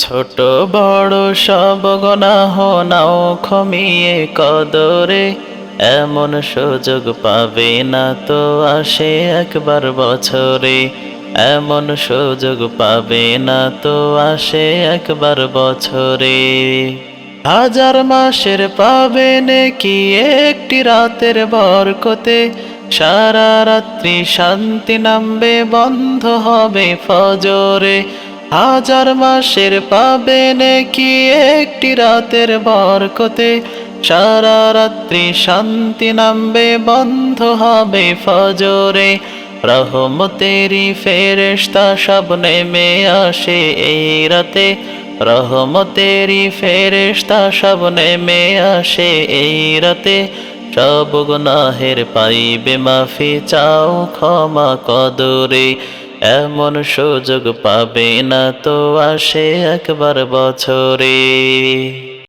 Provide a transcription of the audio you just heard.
ছোট বড় সব গুনাহ নাও ক্ষমিয়ে কদরে, এমন সুযোগ পাবে না তো আসে একবার বছরে। এমন সুযোগ পাবে না তো আসে একবার বছরে। হাজার মাসের পাবে নেকি একটি রাতের বরকতে, সারা রাত্রি শান্তি নামবে বন্ধ হবে ফজরে। হাজার মাসের পাবে নেকি একটি রাতের বরকতে, সারা রাত্রি শান্তি নামবে বন্ধ হবে ফজরে। রহমতেরি ফেরেশতা সব নেমে আসে এই রাতে, রহমতেরি ফেরেশতা সব নেমে আসে এই রাতে। সব গুনাহের পাইবে মাফি, চাও ক্ষমা কদরে। এমন সুযোগ পাবে না তো আসে একবার বছরে।